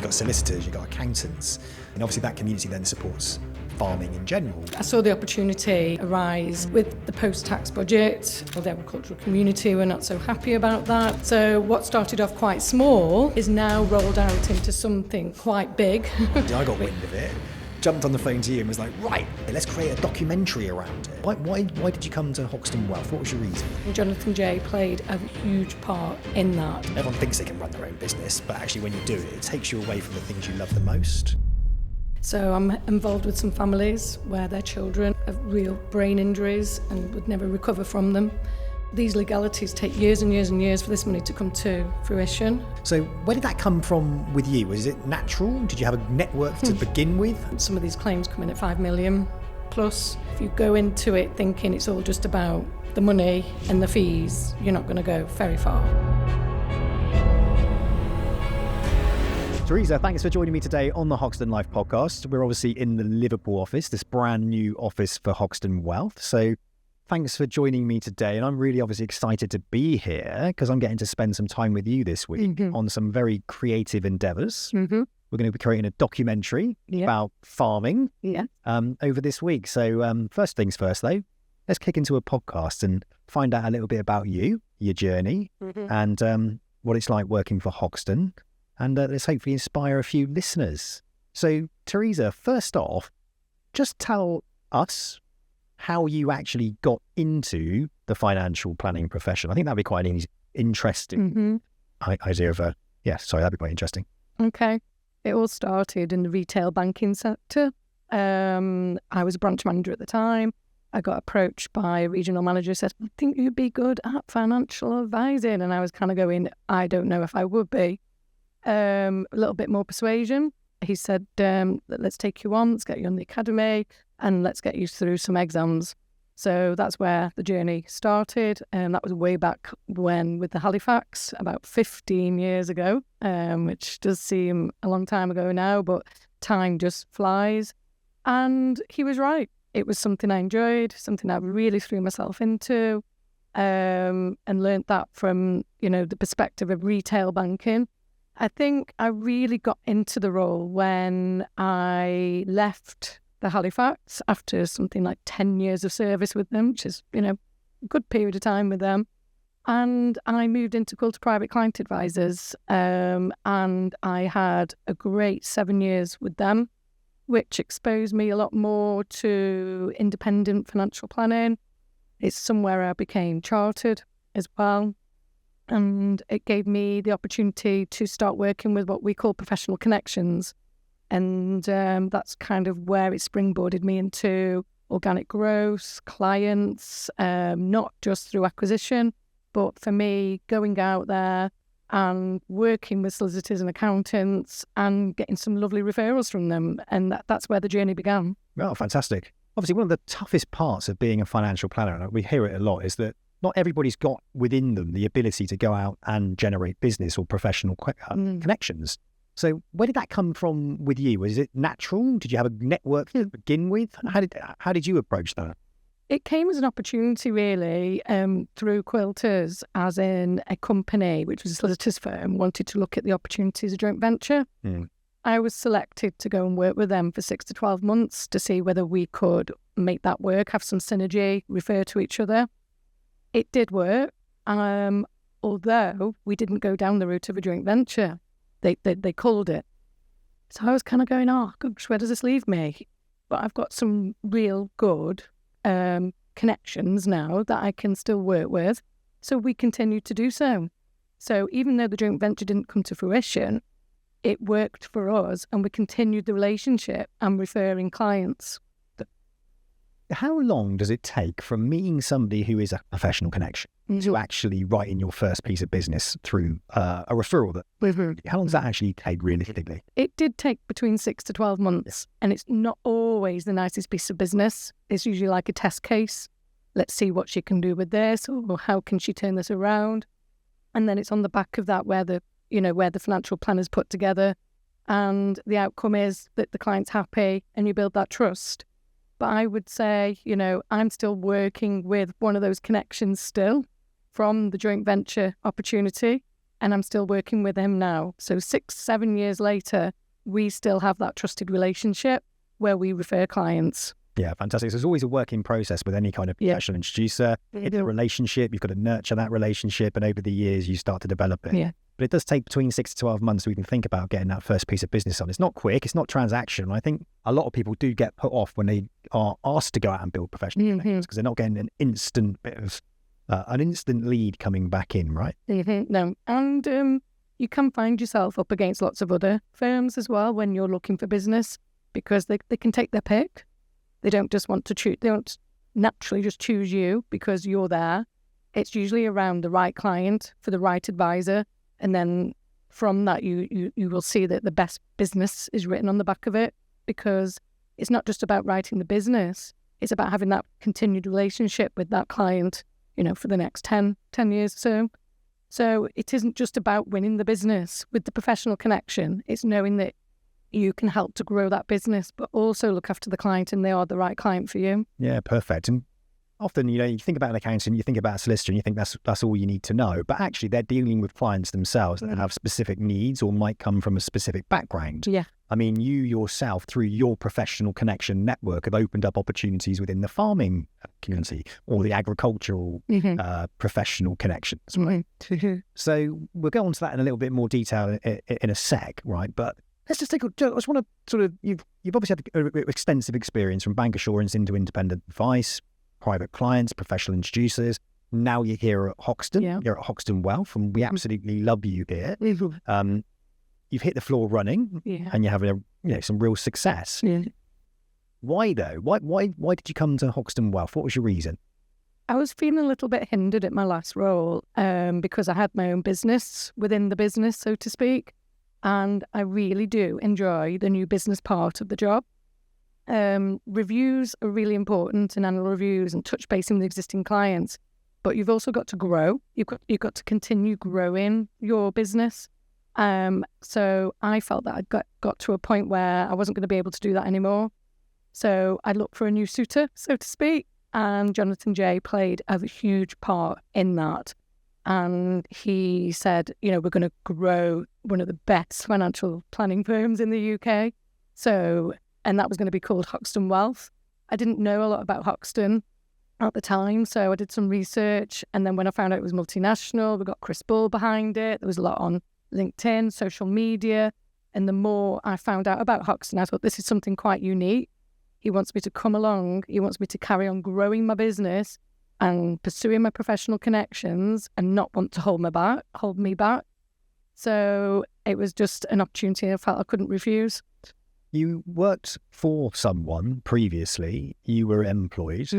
got solicitors, you've got accountants, and obviously that community then supports farming in general. I saw the opportunity arise with the post-tax budget. Well, the agricultural community were not so happy about that. So what started off quite small is now rolled out into something quite big. I got wind of it, jumped on the phone to you and was like, right, let's create a documentary around it. Why did you come to Hoxton Wealth? What was your reason? Jonathan J played a huge part in that. Everyone thinks they can run their own business, but actually when you do it, it takes you away from the things you love the most. So I'm involved with some families where their children have real brain injuries and would never recover from them. These legalities take years and years and years for this money to come to fruition. So where did that come from with you? Was it natural? Did you have a network to begin with? Some of these claims come in at 5 million plus. If you go into it thinking it's all just about the money and the fees, you're not going to go very far. Teresa, thanks for joining me today on the Hoxton Life podcast. We're obviously in the Liverpool office, this brand new office for Hoxton Wealth. So thanks for joining me today. And I'm really obviously excited to be here because I'm getting to spend some time with you this week on some very creative endeavours. We're going to be creating a documentary about farming over this week. So first things first, though, let's kick into a podcast and find out a little bit about you, your journey, and what it's like working for Hoxton. And let's hopefully inspire a few listeners. So, Teresa, first off, just tell us how you actually got into the financial planning profession. I think that'd be quite an interesting idea of that'd be quite interesting. Okay. It all started in the retail banking sector. I was a branch manager at the time. I got approached by a regional manager who said, I think you'd be good at financial advising. And I was kind of going, I don't know if I would be. A little bit more persuasion. He said, let's take you on, let's get you on the academy, and let's get you through some exams. So that's where the journey started. And that was way back when with the Halifax, about 15 years ago, which does seem a long time ago now, but time just flies. And he was right. It was something I enjoyed, something I really threw myself into, and learnt that from, the perspective of retail banking. I think I really got into the role when I left the Halifax after something like 10 years of service with them, which is, a good period of time with them. And I moved into Quilter Private Client Advisors, and I had a great 7 years with them, which exposed me a lot more to independent financial planning. It's somewhere I became chartered as well. And it gave me the opportunity to start working with what we call professional connections. And that's kind of where it springboarded me into organic growth, clients, not just through acquisition, but for me, going out there and working with solicitors and accountants and getting some lovely referrals from them. And that's where the journey began. Oh, fantastic. Obviously, one of the toughest parts of being a financial planner, and we hear it a lot, is that not everybody's got within them the ability to go out and generate business or professional connections. So where did that come from with you? Was it natural? Did you have a network to begin with? How did you approach that? It came as an opportunity, really, through Quilters, as in a company, which was a solicitor's firm, wanted to look at the opportunities of joint venture. I was selected to go and work with them for 6 to 12 months to see whether we could make that work, have some synergy, refer to each other. It did work, although we didn't go down the route of a joint venture. They called it. So I was kind of going, oh, gosh, where does this leave me? But I've got some real good connections now that I can still work with. So we continued to do so. So even though the joint venture didn't come to fruition, it worked for us and we continued the relationship and referring clients. How long does it take from meeting somebody who is a professional connection to actually writing your first piece of business through a referral? How long does that actually take realistically? It did take between 6 to 12 months, and it's not always the nicest piece of business. It's usually like a test case. Let's see what she can do with this, or how can she turn this around? And then it's on the back of that where the financial plan is put together, and the outcome is that the client's happy, and you build that trust. But I would say, I'm still working with one of those connections still from the joint venture opportunity. and I'm still working with him now. So 6-7 years later, we still have that trusted relationship where we refer clients. Yeah, fantastic. So there's always a working process with any kind of professional introducer. It's a relationship. You've got to nurture that relationship, and over the years, you start to develop it. Yeah. But it does take between 6 to 12 months so we can think about getting that first piece of business on. It's not quick. It's not transactional. I think a lot of people do get put off when they are asked to go out and build professional connections because they're not getting an instant bit of an instant lead coming back in, right? No. And you can find yourself up against lots of other firms as well when you're looking for business, because they can take their pick. They don't just want to choose. They don't naturally just choose you because you're there. It's usually around the right client for the right advisor. And then from that, you will see that the best business is written on the back of it, because it's not just about writing the business. It's about having that continued relationship with that client, for the next 10 years or so. So it isn't just about winning the business with the professional connection. It's knowing that you can help to grow that business, but also look after the client and they are the right client for you. Yeah, perfect. And often, you think about an accountant, you think about a solicitor, and you think that's all you need to know. But actually, they're dealing with clients themselves that have specific needs or might come from a specific background. Yeah. I mean, you yourself, through your professional connection network, have opened up opportunities within the farming community or the agricultural professional connections. Right? So we'll go on to that in a little bit more detail in a sec, right? But let's just I just want to sort of, you've obviously had extensive experience from bank assurance into independent advice, private clients, professional introducers. Now you're here at Hoxton. Yeah. You're at Hoxton Wealth, and we absolutely love you here. You've hit the floor running, and you're having some real success. Yeah. Why though? Why did you come to Hoxton Wealth? What was your reason? I was feeling a little bit hindered at my last role because I had my own business within the business, so to speak, and I really do enjoy the new business part of the job. Reviews are really important, and annual reviews and touch basing with existing clients, but you've also got to grow. You've got to continue growing your business. So I felt that I'd got to a point where I wasn't going to be able to do that anymore. So I looked for a new suitor, so to speak, and Jonathan J played a huge part in that. And he said, we're going to grow one of the best financial planning firms in the UK. And that was going to be called Hoxton Wealth. I didn't know a lot about Hoxton at the time, so I did some research. And then when I found out it was multinational, we got Chris Bull behind it. There was a lot on LinkedIn, social media. And the more I found out about Hoxton, I thought this is something quite unique. He wants me to come along. He wants me to carry on growing my business and pursuing my professional connections and not want to hold me back. So it was just an opportunity I felt I couldn't refuse. You worked for someone previously. You were employed.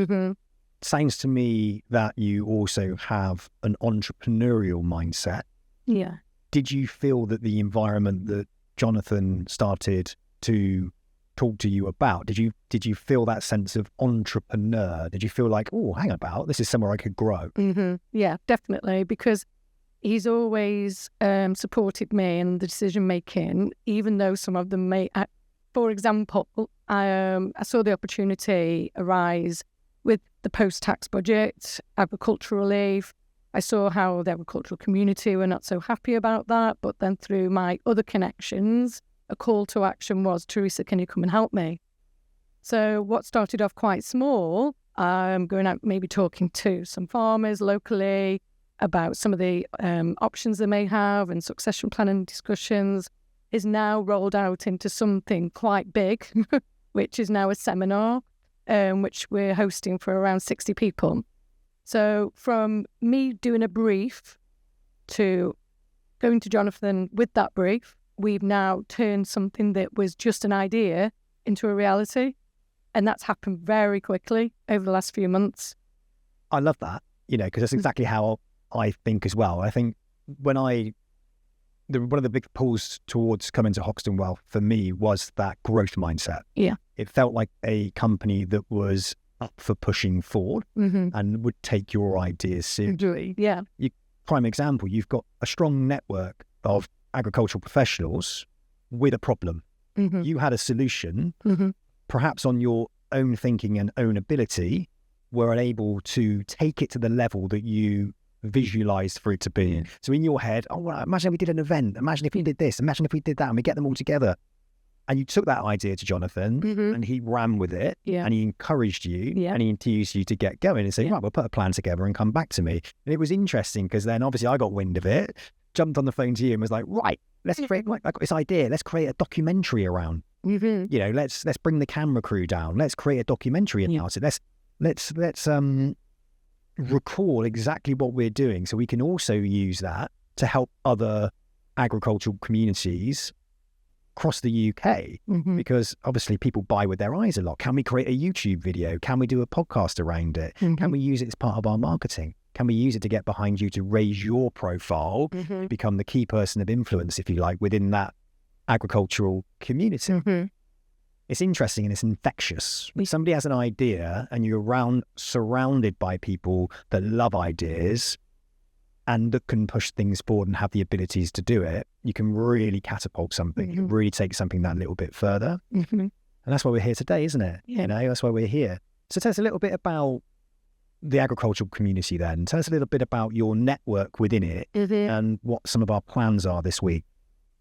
Sounds to me that you also have an entrepreneurial mindset. Yeah. Did you feel that the environment that Jonathan started to talk to you about, did you feel that sense of entrepreneur? Did you feel like, oh, hang about, this is somewhere I could grow? Yeah, definitely, because he's always supported me in the decision making, even though some of them may. For example, I saw the opportunity arise with the post-tax budget, agricultural relief. I saw how the agricultural community were not so happy about that, but then through my other connections, a call to action was, Teresa, can you come and help me? So what started off quite small, going out maybe talking to some farmers locally about some of the options they may have and succession planning discussions, is now rolled out into something quite big, which is now a seminar, which we're hosting for around 60 people. So from me doing a brief to going to Jonathan with that brief, we've now turned something that was just an idea into a reality. And that's happened very quickly over the last few months. I love that, because that's exactly how I think as well. I think when one of the big pulls towards coming to Hoxton Wealth for me was that growth mindset. Yeah. It felt like a company that was up for pushing forward and would take your ideas seriously. Yeah. Prime example, you've got a strong network of agricultural professionals with a problem. You had a solution, perhaps on your own thinking and own ability, were unable to take it to the level that you visualized for it to be. So in your head, oh, well, imagine if we did an event, imagine if we did this, imagine if we did that, and we get them all together. And you took that idea to Jonathan, and he ran with it, and he encouraged you, and he enthused you to get going and say, right, we'll put a plan together and come back to me. And it was interesting because then obviously I got wind of it, jumped on the phone to you and was like, right, let's create, I got this idea, let's create a documentary around, you know, let's bring the camera crew down, let's create a documentary about it, let's record exactly what we're doing so we can also use that to help other agricultural communities across the UK, because obviously people buy with their eyes a lot. Can we create a YouTube video? Can we do a podcast around it? Can we use it as part of our marketing? Can we use it to get behind you to raise your profile, become the key person of influence, if you like, within that agricultural community? It's interesting and it's infectious. When somebody has an idea and you're surrounded by people that love ideas and that can push things forward and have the abilities to do it, you can really catapult something. You can really take something that little bit further. And that's why we're here today, isn't it? You know, that's why we're here. So tell us a little bit about the agricultural community then. Tell us a little bit about your network within it and what some of our plans are this week.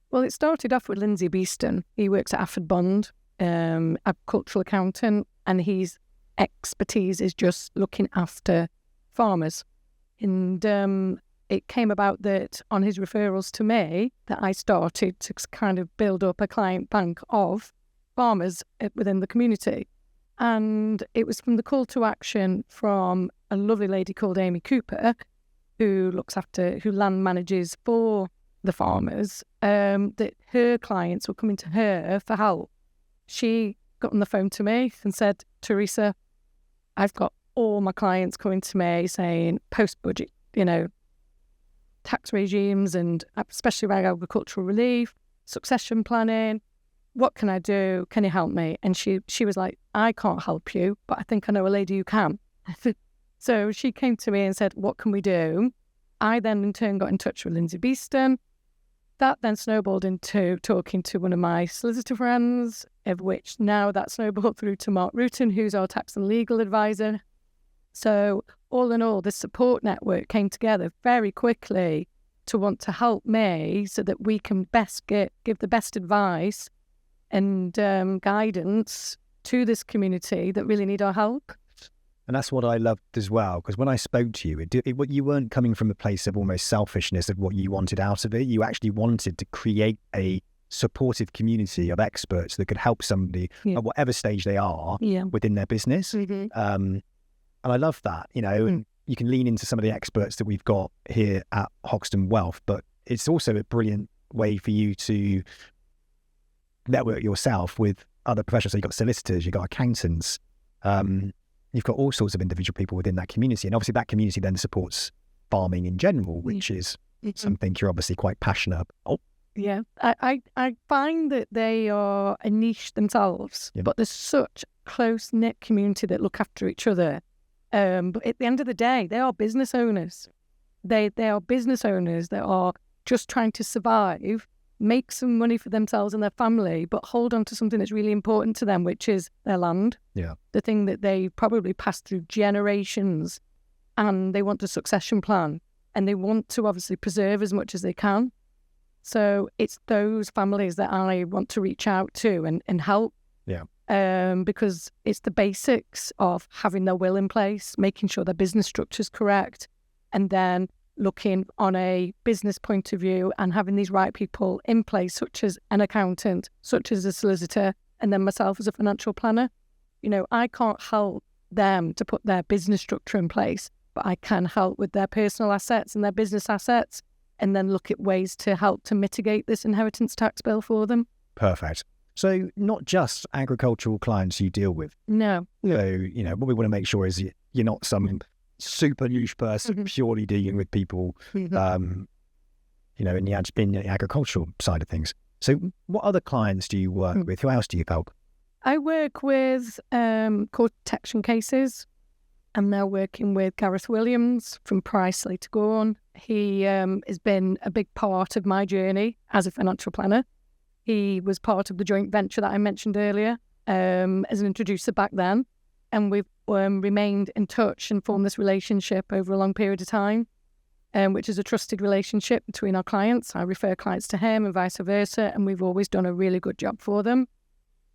Well, it started off with Lindsay Beeston. He works at Afford Bond, agricultural accountant, and his expertise is just looking after farmers. And it came about that on his referrals to me that I started to kind of build up a client bank of farmers within the community. And it was from the call to action from a lovely lady called Amy Cooper, who land manages for the farmers, that her clients were coming to her for help. She got on the phone to me and said, Teresa, I've got all my clients coming to me saying post-budget, you know, tax regimes and especially around agricultural relief, succession planning. What can I do? Can you help me? And she was like, I can't help you, but I think I know a lady who can. So she came to me and said, what can we do? I then in turn got in touch with Lindsay Beeston. That then snowballed into talking to one of my solicitor friends, of which now that snowballed through to Mark Rutan, who's our tax and legal advisor. So all in all, this support network came together very quickly to want to help me so that we can best give the best advice and guidance to this community that really need our help. And that's what I loved as well, because when I spoke to you, you weren't coming from a place of almost selfishness of what you wanted out of it. You actually wanted to create a supportive community of experts that could help somebody at whatever stage they are within their business. And I love that, you know, and you can lean into some of the experts that we've got here at Hoxton Wealth, but it's also a brilliant way for you to network yourself with other professionals. So you've got solicitors, you've got accountants, you've got all sorts of individual people within that community. And obviously that community then supports farming in general, which is something you're obviously quite passionate about. Yeah, I find that they are a niche themselves, but there's such a close-knit community that look after each other. But at the end of the day, they are business owners. They are business owners that are just trying to survive, make some money for themselves and their family, but hold on to something that's really important to them, which is their land. Yeah. The thing that they probably passed through generations, and they want a succession plan, and they want to obviously preserve as much as they can. So it's those families that I want to reach out to and help. Yeah. Because it's the basics of having their will in place, making sure their business structure is correct, and then looking on a business point of view and having these right people in place, such as an accountant, such as a solicitor, and then myself as a financial planner. You know, I can't help them to put their business structure in place, but I can help with their personal assets and their business assets, and then look at ways to help to mitigate this inheritance tax bill for them. Perfect. So not just agricultural clients you deal with. No. So, you know, what we want to make sure is you're not some super niche person purely dealing with people, you know, in the agricultural side of things. So what other clients do you work with? Who else do you help? I work with court protection cases. I'm now working with Gareth Williams from Priceley to Gorn. He has been a big part of my journey as a financial planner. He was part of the joint venture that I mentioned earlier as an introducer back then. And we've remained in touch and formed this relationship over a long period of time. which is a trusted relationship between our clients. I refer clients to him and vice versa, and we've always done a really good job for them.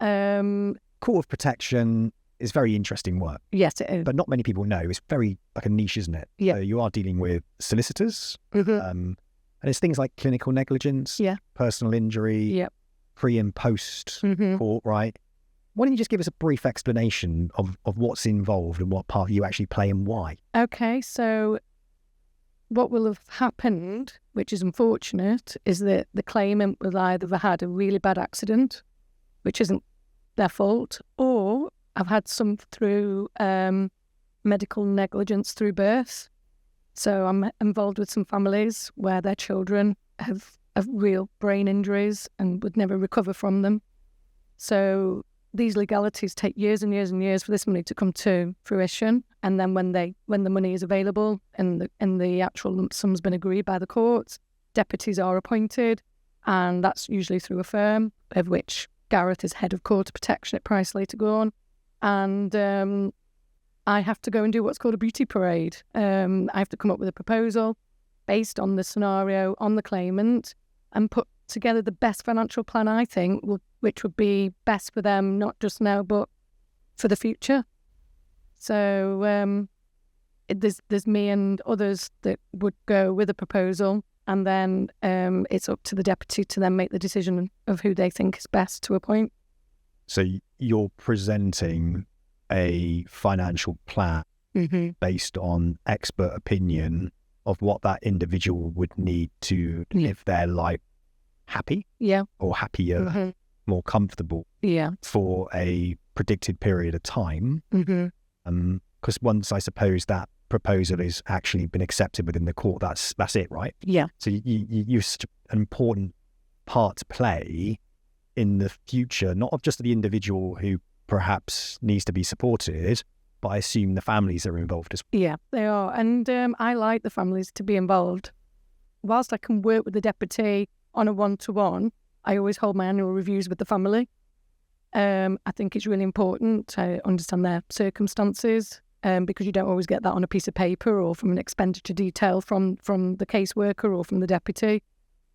Court of protection is very interesting work. Yes, it is. But not many people know. It's very like a niche, isn't it? Yeah. So you are dealing with solicitors, and it's things like clinical negligence, personal injury, pre and post court, right? Why don't you just give us a brief explanation of what's involved and what part you actually play and why? Okay, so what will have happened, which is unfortunate, is that the claimant will either have had a really bad accident, which isn't their fault, or I've had some through medical negligence through birth. So I'm involved with some families where their children have real brain injuries and would never recover from them. So these legalities take years and years and years for this money to come to fruition. And then when the money is available and the actual lump sum's been agreed by the courts, deputies are appointed, and that's usually through a firm, of which Gareth is head of court of protection at Price Later Gone. And I have to go and do what's called a beauty parade. I have to come up with a proposal based on the scenario, on the claimant, and put together the best financial plan, I think, which would be best for them, not just now, but for the future. So there's me and others that would go with a proposal, and then it's up to the deputy to then make the decision of who they think is best to appoint. So you're presenting a financial plan based on expert opinion of what that individual would need to live their life happy, or happier, more comfortable, for a predicted period of time. Because once, I suppose, that proposal has actually been accepted within the court, that's it, right? Yeah. So you're such an important part to play in the future, not of just the individual who perhaps needs to be supported, but I assume the families are involved as well. Yeah, they are. And I like the families to be involved. Whilst I can work with the deputy on a one-to-one, I always hold my annual reviews with the family. I think it's really important to understand their circumstances, because you don't always get that on a piece of paper or from an expenditure detail from the caseworker or from the deputy.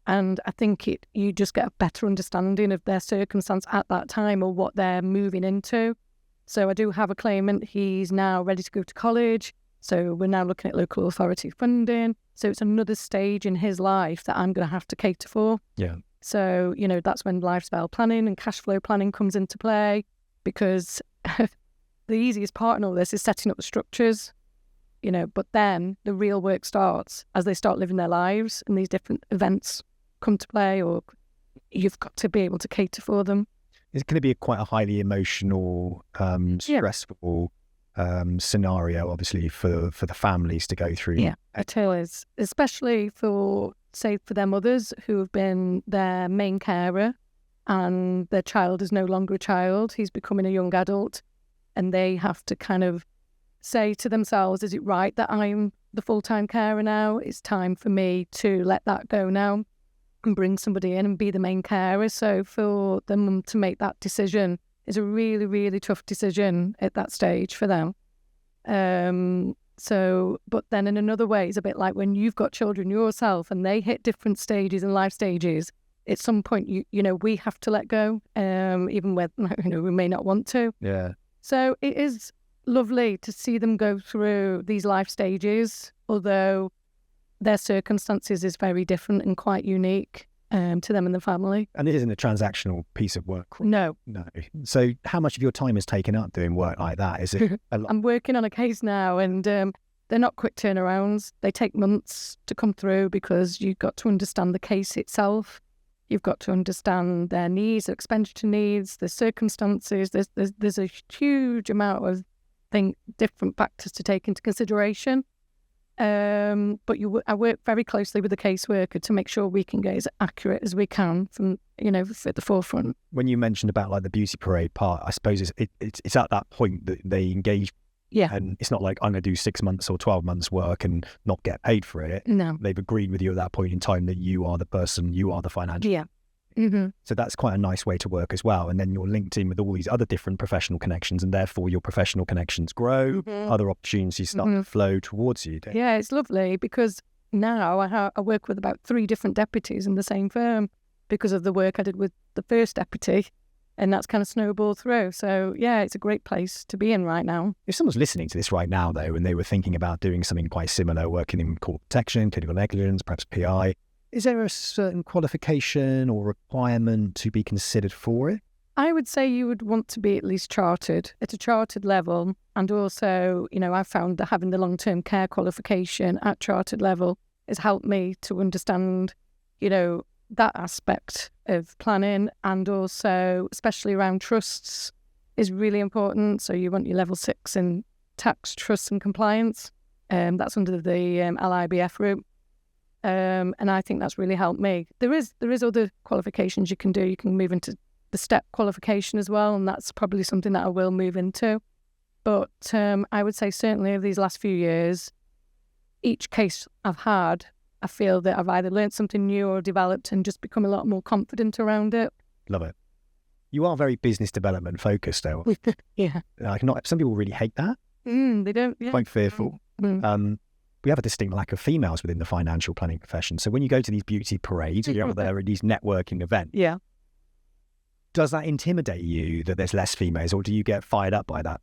And I think you just get a better understanding of their circumstance at that time or what they're moving into. So I do have a claimant. He's now ready to go to college. So we're now looking at local authority funding. So it's another stage in his life that I'm going to have to cater for. Yeah. So, that's when lifestyle planning and cash flow planning comes into play, because the easiest part in all this is setting up the structures, but then the real work starts as they start living their lives and these different events come to play, or you've got to be able to cater for them. It's going to be quite a highly emotional, stressful scenario, obviously, for the families to go through. Yeah, it is, especially for their mothers who have been their main carer and their child is no longer a child, he's becoming a young adult, and they have to kind of say to themselves, is it right that I'm the full-time carer now? It's time for me to let that go now and bring somebody in and be the main carer. So for them to make that decision is a really, really tough decision at that stage for them. But then in another way, it's a bit like when you've got children yourself and they hit different stages and life stages. At some point, we have to let go, even when we may not want to. Yeah. So it is lovely to see them go through these life stages, although their circumstances is very different and quite unique to them and the family. And it isn't a transactional piece of work. No. So how much of your time is taken up doing work like that? Is it a lot? I'm working on a case now, and they're not quick turnarounds. They take months to come through because you've got to understand the case itself. You've got to understand their needs, their expenditure needs, their circumstances. There's a huge amount of different factors to take into consideration. But I work very closely with the caseworker to make sure we can get as accurate as we can from, at the forefront. When you mentioned about like the beauty parade part, I suppose it's at that point that they engage. Yeah. And it's not like I'm going to do 6 months or 12 months work and not get paid for it. No. They've agreed with you at that point in time that you are the person, you are the financial. Yeah. Mm-hmm. So that's quite a nice way to work as well. And then you're linked in with all these other different professional connections, and therefore your professional connections grow. Mm-hmm. Other opportunities start to flow towards you. Yeah, it's lovely because now I work with about 3 different deputies in the same firm because of the work I did with the first deputy, and that's kind of snowballed through. So yeah, it's a great place to be in right now. If someone's listening to this right now, though, and they were thinking about doing something quite similar, working in corporate protection, clinical negligence, perhaps PI, is there a certain qualification or requirement to be considered for it? I would say you would want to be at least chartered at a chartered level. And also, I found that having the long-term care qualification at chartered level has helped me to understand, that aspect of planning, and also, especially around trusts, is really important. So you want your level 6 in tax, trusts and compliance. That's under the LIBF route. And I think that's really helped me. There is other qualifications you can do. You can move into the STEP qualification as well, and that's probably something that I will move into. But I would say certainly over these last few years, each case I've had, I feel that I've either learned something new or developed and just become a lot more confident around it. Love it. You are very business development focused, though. Yeah. Some people really hate that. They don't. Yeah. Quite fearful. We have a distinct lack of females within the financial planning profession. So when you go to these beauty parades, you're out there at these networking events. Yeah. Does that intimidate you that there's less females, or do you get fired up by that?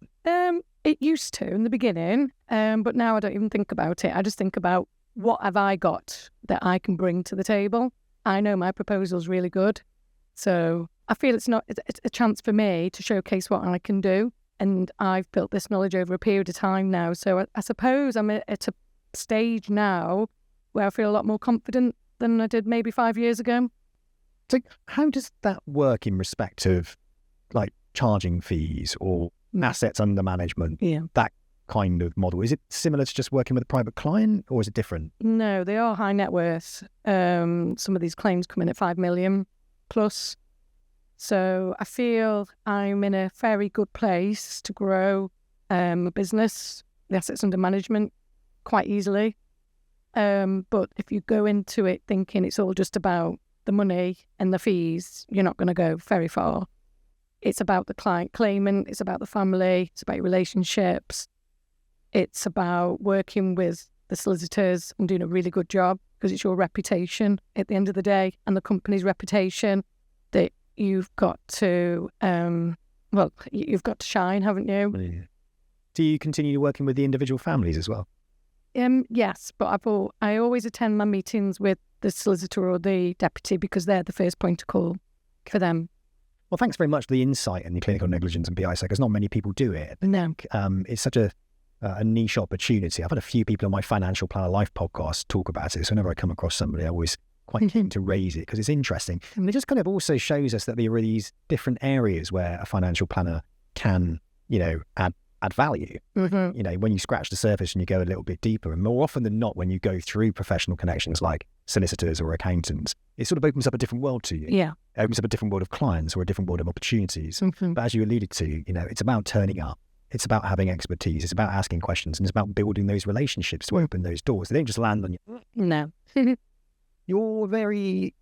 It used to in the beginning, but now I don't even think about it. I just think about what have I got that I can bring to the table. I know my proposal's really good, so I feel it's a chance for me to showcase what I can do, and I've built this knowledge over a period of time now. So I suppose I'm at a stage now where I feel a lot more confident than I did maybe 5 years ago. So how does that work in respect of like charging fees or assets under management? Yeah. That kind of model. Is it similar to just working with a private client, or is it different? No, they are high net worth. Some of these claims come in at 5 million plus. So I feel I'm in a very good place to grow a business, the assets under management, quite easily. But if you go into it thinking it's all just about the money and the fees, you're not going to go very far. It's about the client claimant, it's about the family, it's about your relationships. It's about working with the solicitors and doing a really good job, because it's your reputation at the end of the day, and the company's reputation that you've got to, you've got to shine, haven't you? Yeah. Do you continue working with the individual families as well? Yes, but I always attend my meetings with the solicitor or the deputy, because they're the first point of call for them. Well, thanks very much for the insight in the clinical negligence and PI side, because not many people do it. No. It's such a niche opportunity. I've had a few people on my Financial Planner Life podcast talk about it. So whenever I come across somebody, I always quite keen to raise it, because it's interesting. And it just kind of also shows us that there are these different areas where a financial planner can, add value. Mm-hmm. When you scratch the surface and you go a little bit deeper, and more often than not, when you go through professional connections like solicitors or accountants, it sort of opens up a different world to you. Yeah. It opens up a different world of clients or a different world of opportunities. Mm-hmm. But as you alluded to, it's about turning up. It's about having expertise. It's about asking questions, and it's about building those relationships to open those doors. They don't just land on you. No. You're very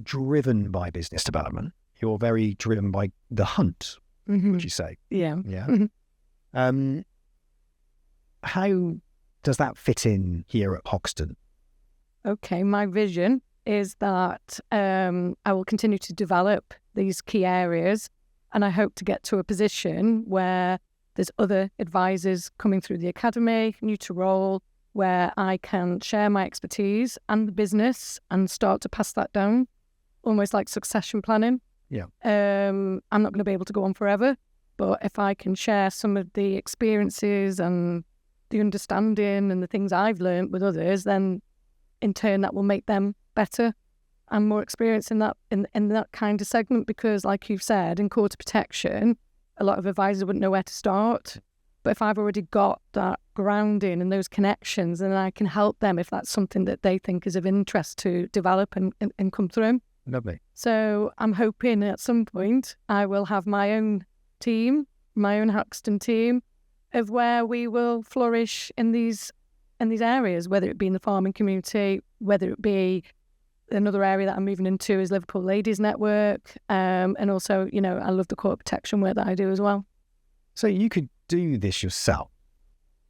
driven by business development. You're very driven by the hunt, would you say? Yeah. Yeah. Mm-hmm. How does that fit in here at Hoxton? Okay, my vision is that I will continue to develop these key areas, and I hope to get to a position where there's other advisors coming through the academy, new to role, where I can share my expertise and the business and start to pass that down, almost like succession planning. Yeah. I'm not going to be able to go on forever, but if I can share some of the experiences and the understanding and the things I've learned with others, then in turn that will make them better and more experienced in that kind of segment. Because like you've said, in court protection, a lot of advisors wouldn't know where to start. But if I've already got that grounding and those connections, then I can help them if that's something that they think is of interest to develop and come through. Lovely. So I'm hoping at some point I will have my own team, my own Hoxton team, of where we will flourish in these areas, whether it be in the farming community, whether it be another area that I'm moving into is Liverpool Ladies Network, and also, I love the court protection work that I do as well. So you could do this yourself?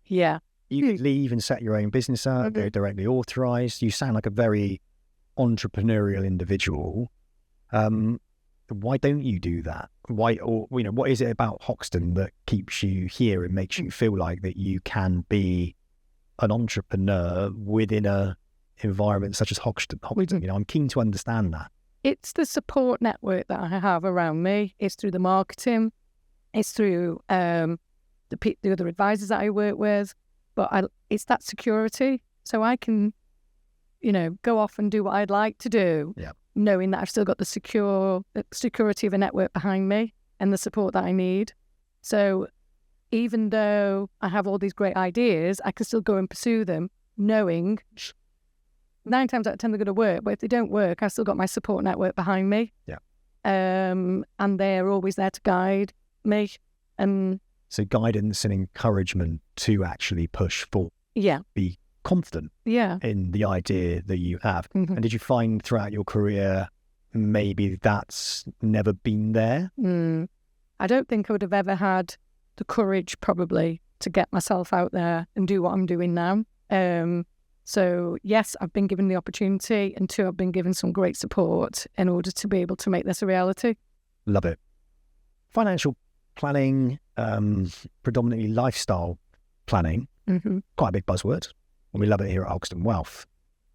Yeah. You could leave and set your own business up, go directly authorised. You sound like a very entrepreneurial individual. Why don't you do that? Why, or what is it about Hoxton that keeps you here and makes you feel like that you can be an entrepreneur within a environment such as Hoxton? I'm keen to understand that. It's the support network that I have around me. It's through the marketing. It's through the other advisors that I work with. But it's that security. So I can, go off and do what I'd like to do, knowing that I've still got the security of a network behind me and the support that I need. So even though I have all these great ideas, I can still go and pursue them, knowing 9 times out of 10 they're going to work. But if they don't work, I've still got my support network behind me. And they're always there to guide me. So guidance and encouragement to actually push forward. Be confident in the idea that you have. And did you find throughout your career maybe that's never been there? I don't think I would have ever had the courage probably to get myself out there and do what I'm doing now. So yes, I've been given the opportunity, and 2, I've been given some great support in order to be able to make this a reality. Love it. Financial planning, predominantly lifestyle planning, quite a big buzzword, and we love it here at Hoxton Wealth.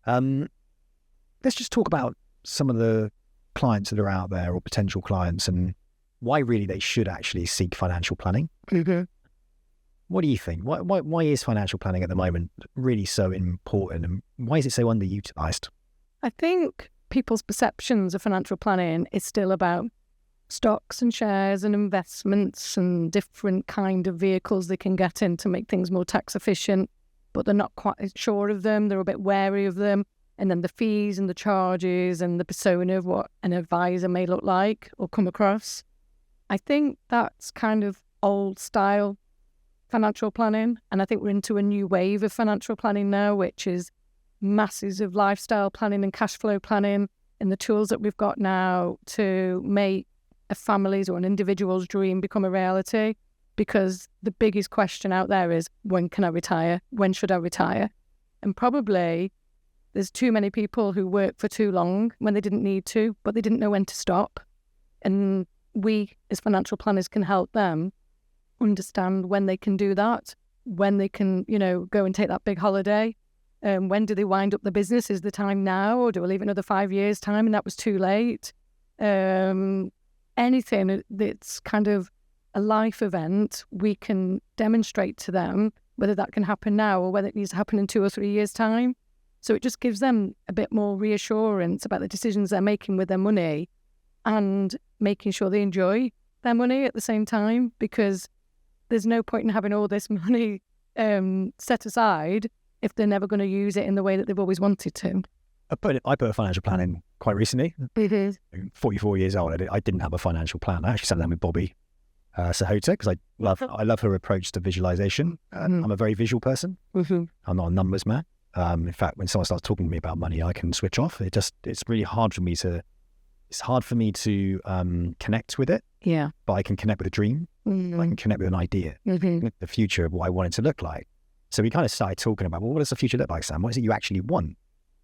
Let's just talk about some of the clients that are out there, or potential clients, and why really they should actually seek financial planning. What do you think? Why is financial planning at the moment really so important, and why is it so underutilised? I think people's perceptions of financial planning is still about stocks and shares and investments and different kind of vehicles they can get in to make things more tax efficient, but they're not quite sure of them. They're a bit wary of them. And then the fees and the charges and the persona of what an advisor may look like or come across. I think that's kind of old style financial planning. And I think we're into a new wave of financial planning now, which is masses of lifestyle planning and cash flow planning, and the tools that we've got now to make a family's or an individual's dream become a reality. Because the biggest question out there is, when can I retire? When should I retire? And probably there's too many people who work for too long when they didn't need to, but they didn't know when to stop. And we as financial planners can help them understand when they can do that, when they can, go and take that big holiday. When do they wind up the business? Is the time now, or do I leave another 5 years' time and that was too late? Anything that's kind of a life event, we can demonstrate to them whether that can happen now or whether it needs to happen in 2 or 3 years' time. So it just gives them a bit more reassurance about the decisions they're making with their money, and making sure they enjoy their money at the same time, because there's no point in having all this money set aside if they're never going to use it in the way that they've always wanted to. I put a financial plan in quite recently. 44 years old. I didn't have a financial plan. I actually sat down with Bobby Sahota, because I love her approach to visualization. I'm a very visual person. I'm not a numbers man. In fact, when someone starts talking to me about money, I can switch off. It's really hard for me to connect with it. Yeah. But I can connect with a dream. I can connect with an idea, the future of what I want it to look like. So we kind of started talking about, well, what does the future look like, Sam? What is it you actually want?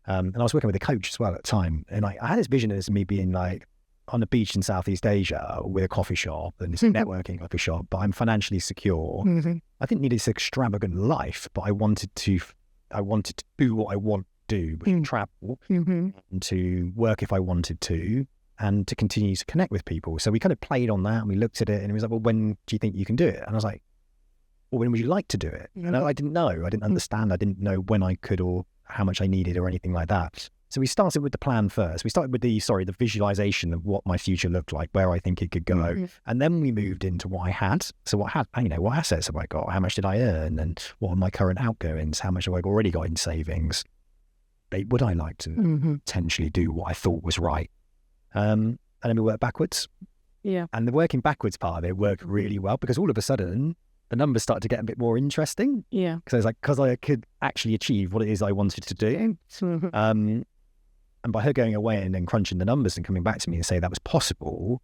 And I was working with a coach as well at the time. And I had this vision as me being like on the beach in Southeast Asia with a coffee shop, and it's a networking coffee shop, but I'm financially secure. I didn't need this extravagant life, but I wanted to do what I want to do, which is travel, and to work if I wanted to, and to continue to connect with people. So we kind of played on that, and we looked at it, and it was like, well, when do you think you can do it? And I was like, well, when would you like to do it? And I didn't know. I didn't understand. I didn't know when I could or how much I needed or anything like that. So we started with the plan first. We started with the visualization of what my future looked like, where I think it could go. And then we moved into what I had. So what assets have I got? How much did I earn? And what are my current outgoings? How much have I already got in savings? Would I like to potentially do what I thought was right? And then we worked backwards. Yeah. And the working backwards part of it worked really well, because all of a sudden the numbers started to get a bit more interesting. Yeah. Because I could actually achieve what it is I wanted to do. And by her going away and then crunching the numbers and coming back to me and say that was possible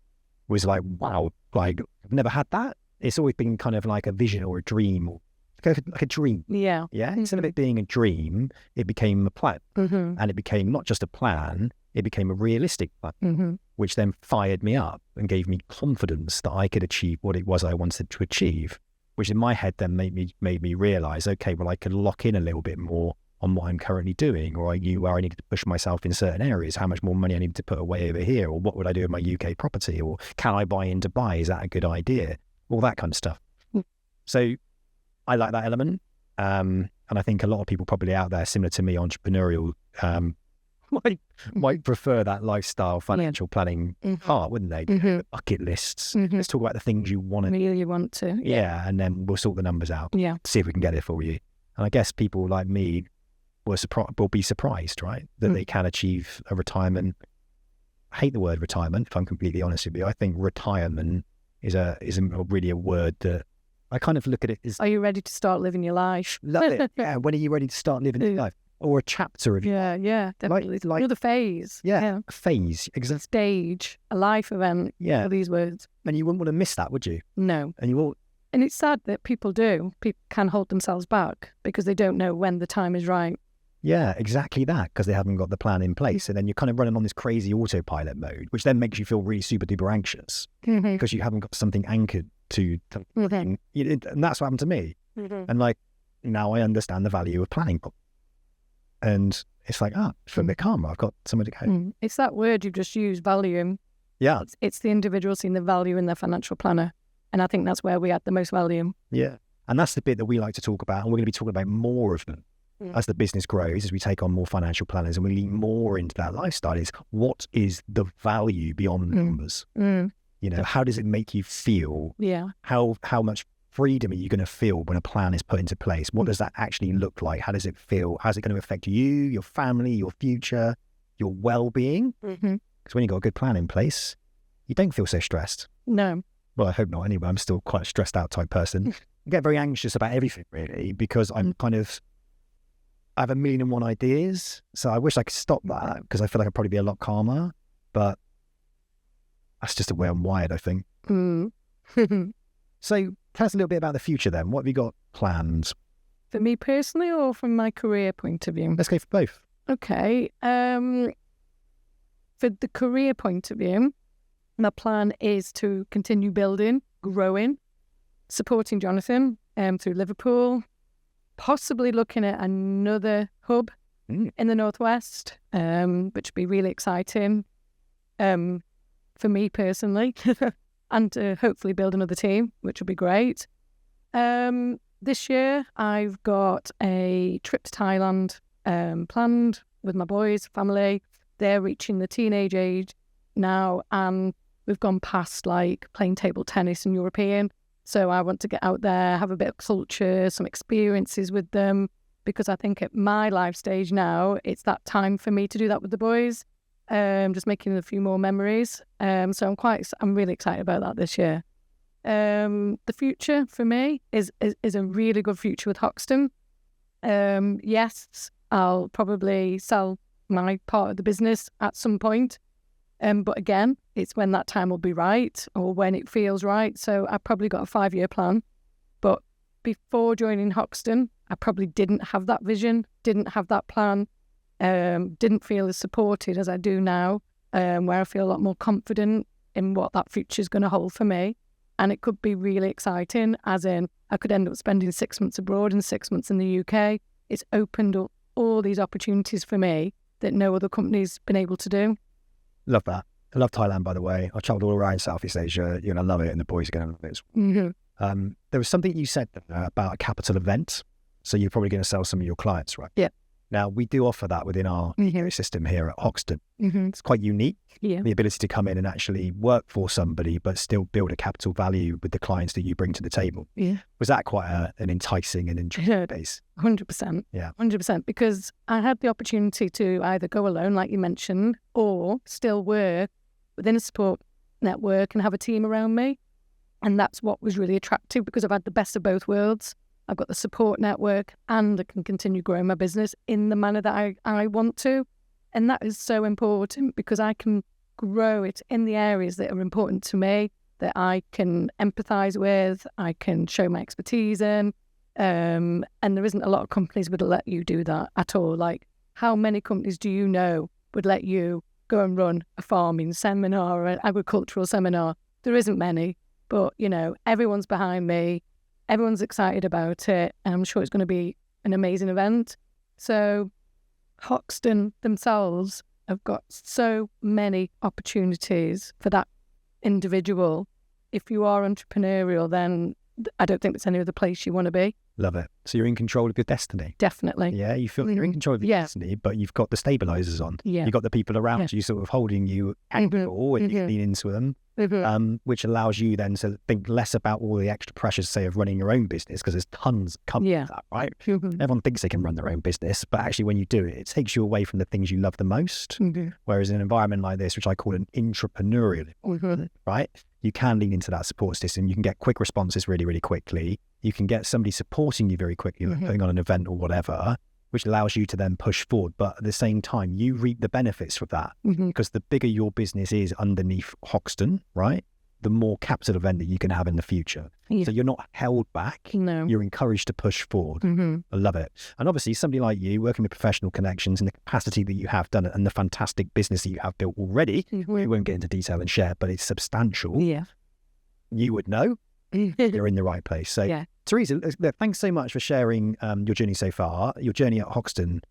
was like, wow, like I've never had that. It's always been kind of like a vision or a dream or like a dream. Yeah. Yeah. Instead of it being a dream, it became a plan. And it became not just a plan, it became a realistic plan, which then fired me up and gave me confidence that I could achieve what it was I wanted to achieve, which in my head then made me realize, okay, well, I could lock in a little bit more on what I'm currently doing, or I knew where I needed to push myself in certain areas, how much more money I needed to put away over here, or what would I do with my UK property, or can I buy in Dubai? Is that a good idea? All that kind of stuff. So I like that element. And I think a lot of people probably out there, similar to me, entrepreneurial, might prefer that lifestyle financial planning part, wouldn't they? The bucket lists. Let's talk about the things you want to really want to. Yeah, and then we'll sort the numbers out. Yeah. See if we can get it for you. And I guess people like me will be surprised, right? That they can achieve a retirement. I hate the word retirement, if I'm completely honest with you. I think retirement isn't really a word that I kind of look at it as... Are you ready to start living your life? Love it. Yeah, when are you ready to start living your life? Or a chapter of your life. Yeah, definitely. Like another phase. Yeah, a phase. Exactly. Stage, a life event. Yeah. All these words. And you wouldn't want to miss that, would you? No. And you won't. And it's sad that people do. People can hold themselves back because they don't know when the time is right. Yeah, exactly that, because they haven't got the plan in place. And then you're kind of running on this crazy autopilot mode, which then makes you feel really super duper anxious because you haven't got something anchored to and that's what happened to me. And like, now I understand the value of planning. And it's like, for the karma, I've got somewhere to go. It's that word you've just used, value. Yeah. It's the individual seeing the value in their financial planner. And I think that's where we add the most value. Yeah. And that's the bit that we like to talk about. And we're going to be talking about more of them as the business grows, as we take on more financial planners and we lean more into that lifestyle. Is what is the value beyond the numbers? You know, how does it make you feel? Yeah. How much freedom are you going to feel when a plan is put into place? What does that actually look like? How does it feel? How's it going to affect you, your family, your future, your well-being? Because when you've got a good plan in place, you don't feel so stressed. No. Well, I hope not anyway. I'm still quite a stressed out type person. I get very anxious about everything, really, because I have a million and one ideas. So I wish I could stop that because I feel like I'd probably be a lot calmer. But that's just the way I'm wired, I think. So tell us a little bit about the future then. What have you got planned? For me personally or from my career point of view? Let's go for both. Okay. For the career point of view, my plan is to continue building, growing, supporting Jonathan through Liverpool, possibly looking at another hub in the Northwest, which would be really exciting for me personally, and to hopefully build another team, which would be great. This year, I've got a trip to Thailand planned with my boys, family. They're reaching the teenage age now, and we've gone past like playing table tennis and European. So I want to get out there, have a bit of culture, some experiences with them, because I think at my life stage now, it's that time for me to do that with the boys, just making a few more memories. So I'm really excited about that this year. The future for me is a really good future with Hoxton. Yes, I'll probably sell my part of the business at some point. But again, it's when that time will be right or when it feels right. So I've probably got a 5-year plan. But before joining Hoxton, I probably didn't have that vision, didn't have that plan, didn't feel as supported as I do now, where I feel a lot more confident in what that future is going to hold for me. And it could be really exciting, as in I could end up spending 6 months abroad and 6 months in the UK. It's opened up all these opportunities for me that no other company's been able to do. Love that. I love Thailand, by the way. I've travelled all around Southeast Asia. You're going to love it, and the boys are going to love it as well. There was something you said about a capital event. So you're probably going to sell some of your clients, right? Yeah. Now, we do offer that within our ecosystem here at Hoxton. It's quite unique, the ability to come in and actually work for somebody, but still build a capital value with the clients that you bring to the table. Yeah. Was that quite an enticing and interesting base? 100%. Yeah. 100%. Because I had the opportunity to either go alone, like you mentioned, or still work within a support network and have a team around me. And that's what was really attractive, because I've had the best of both worlds. I've got the support network and I can continue growing my business in the manner that I want to. And that is so important, because I can grow it in the areas that are important to me, that I can empathise with, I can show my expertise in. And there isn't a lot of companies would let you do that at all. Like, how many companies do you know would let you go and run a farming seminar or an agricultural seminar? There isn't many, but, you know, everyone's behind me. Everyone's excited about it. And I'm sure it's going to be an amazing event. So Hoxton themselves have got so many opportunities for that individual. If you are entrepreneurial, then I don't think there's any other place you want to be. Love it. So you're in control of your destiny. Definitely. Yeah, you feel you're in control of your destiny, but you've got the stabilizers on. Yeah. You've got the people around you sort of holding you accountable and you can lean into them, which allows you then to think less about all the extra pressures, say, of running your own business, because there's tons come with that, right? Everyone thinks they can run their own business, but actually when you do it, it takes you away from the things you love the most. Whereas in an environment like this, which I call an intrapreneurial environment, right? You can lean into that support system. You can get quick responses really, really quickly. You can get somebody supporting you very quickly, like putting on an event or whatever, which allows you to then push forward. But at the same time, you reap the benefits from that because the bigger your business is underneath Hoxton, right? The more capital event that you can have in the future. So you're not held back. No. You're encouraged to push forward. I love it. And obviously somebody like you working with professional connections and the capacity that you have done it and the fantastic business that you have built already, we won't get into detail and share, but it's substantial. Yeah. You would know you're in the right place. So Teresa, look, thanks so much for sharing your journey so far, your journey at Hoxton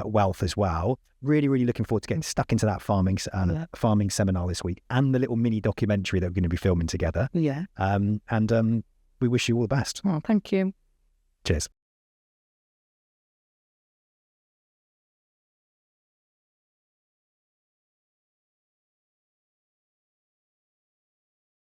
Wealth as well. Really, really looking forward to getting stuck into that farming seminar this week and the little mini documentary that we're going to be filming together. And we wish you all the best. Oh, thank you. Cheers.